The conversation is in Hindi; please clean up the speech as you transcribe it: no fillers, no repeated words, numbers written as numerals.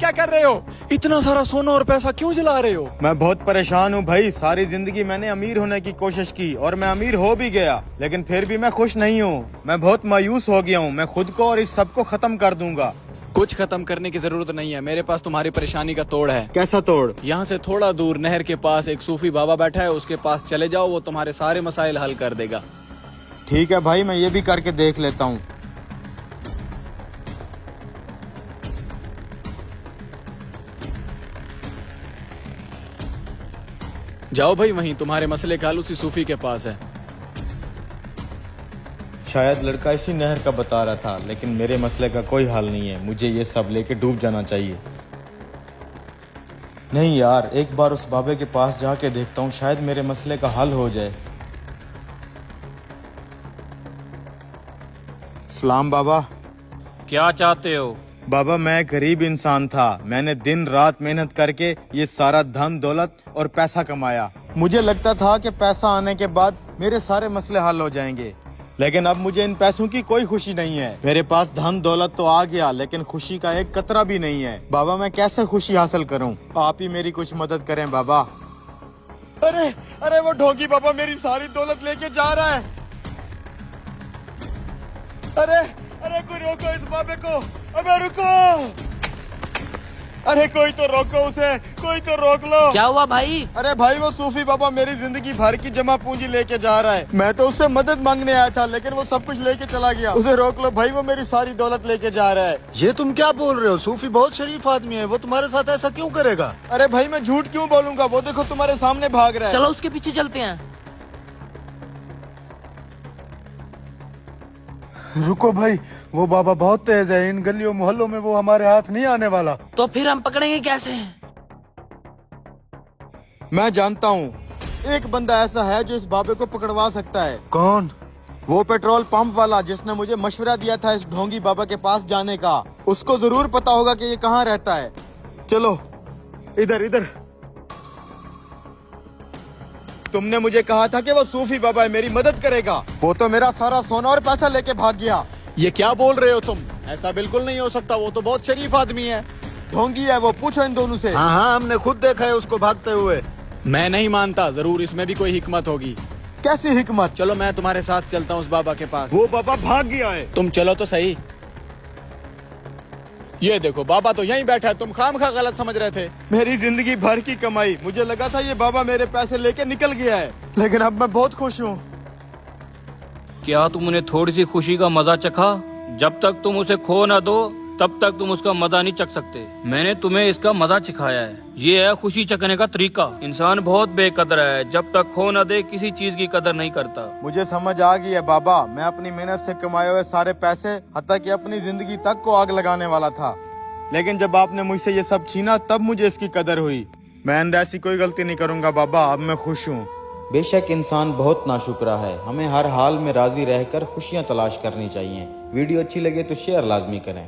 क्या कर रहे हो? इतना सारा सोना और पैसा क्यों जला रहे हो? मैं बहुत परेशान हूँ भाई। सारी जिंदगी मैंने अमीर होने की कोशिश की और मैं अमीर हो भी गया, लेकिन फिर भी मैं खुश नहीं हूँ। मैं बहुत मायूस हो गया हूँ। मैं खुद को और इस सब को खत्म कर दूंगा। कुछ खत्म करने की जरूरत नहीं है, मेरे पास तुम्हारी परेशानी का तोड़ है। कैसा तोड़? यहाँ से थोड़ा दूर नहर के पास एक सूफी बाबा बैठा है, उसके पास चले जाओ, वो तुम्हारे सारे मसाइल हल कर देगा। ठीक है भाई, मैं ये भी करके देख लेता हूँ। जाओ भाई, वहीं तुम्हारे मसले का हल उसी सूफी के पास है। शायद लड़का इसी नहर का बता रहा था, लेकिन मेरे मसले का कोई हल नहीं है। मुझे ये सब लेके डूब जाना चाहिए। नहीं यार, एक बार उस बाबे के पास जाके देखता हूँ, शायद मेरे मसले का हल हो जाए। सलाम बाबा। क्या चाहते हो? बाबा, मैं गरीब इंसान था। मैंने दिन रात मेहनत करके ये सारा धन दौलत और पैसा कमाया। मुझे लगता था कि पैसा आने के बाद मेरे सारे मसले हल हो जाएंगे, लेकिन अब मुझे इन पैसों की कोई खुशी नहीं है। मेरे पास धन दौलत तो आ गया, लेकिन खुशी का एक कतरा भी नहीं है। बाबा, मैं कैसे खुशी हासिल करूं? आप ही मेरी कुछ मदद करें बाबा। अरे अरे, वो ढोंगी बाबा मेरी सारी दौलत लेके जा रहा है। अरे अरे, कोई रोको इस बाबे को। अबे रुको। अरे कोई तो रोको उसे, कोई तो रोक लो। क्या हुआ भाई? अरे भाई, वो सूफी बाबा मेरी जिंदगी भर की जमा पूंजी लेके जा रहा है। मैं तो उससे मदद मांगने आया था, लेकिन वो सब कुछ लेके चला गया। उसे रोक लो भाई, वो मेरी सारी दौलत लेके जा रहा है। ये तुम क्या बोल रहे हो? सूफी बहुत शरीफ आदमी है, वो तुम्हारे साथ ऐसा क्यों करेगा? अरे भाई, मैं झूठ क्यों बोलूंगा? वो देखो तुम्हारे सामने भाग रहा है। चलो उसके पीछे चलते हैं। रुको भाई, वो बाबा बहुत तेज है। इन गलियों मोहल्लों में वो हमारे हाथ नहीं आने वाला। तो फिर हम पकड़ेंगे कैसे? मैं जानता हूँ, एक बंदा ऐसा है जो इस बाबे को पकड़वा सकता है। कौन? वो पेट्रोल पंप वाला जिसने मुझे मशवरा दिया था इस ढोंगी बाबा के पास जाने का। उसको जरूर पता होगा कि ये कहाँ रहता है। चलो इधर इधर। तुमने मुझे कहा था कि वो सूफी बाबा है, मेरी मदद करेगा। वो तो मेरा सारा सोना और पैसा लेके भाग गया। ये क्या बोल रहे हो तुम? ऐसा बिल्कुल नहीं हो सकता, वो तो बहुत शरीफ आदमी है। ढोंगी है वो, पूछो इन दोनों से। हाँ हाँ, हमने खुद देखा है उसको भागते हुए। मैं नहीं मानता, जरूर इसमें भी कोई हिकमत होगी। कैसी हिकमत? चलो मैं तुम्हारे साथ चलता हूँ उस बाबा के पास। वो बाबा भाग गया है। तुम चलो तो सही। ये देखो, बाबा तो यहीं बैठा है, तुम खामखा गलत समझ रहे थे। मेरी जिंदगी भर की कमाई, मुझे लगा था ये बाबा मेरे पैसे लेके निकल गया है, लेकिन अब मैं बहुत खुश हूँ। क्या तुमने थोड़ी सी खुशी का मजा चखा? जब तक तुम उसे खो न दो तब तक तुम उसका मजा नहीं चख सकते। मैंने तुम्हें इसका मजा सिखाया है। ये है खुशी चखने का तरीका। इंसान बहुत बेकदर है, जब तक खो न दे किसी चीज की कदर नहीं करता। मुझे समझ आ गई है बाबा। मैं अपनी मेहनत से कमाए हुए सारे पैसे, हत्ता कि अपनी जिंदगी तक को आग लगाने वाला था, लेकिन जब आपने मुझसे ये सब छीना तब मुझे इसकी कदर हुई। मैं आइंदा ऐसी कोई गलती नहीं करूंगा बाबा। अब मैं खुश हूँ। बेशक इंसान बहुत नाशुक्रा है, हमें हर हाल में राजी रहकर खुशियाँ तलाश करनी चाहिए। वीडियो अच्छी लगे तो शेयर लाजमी करें।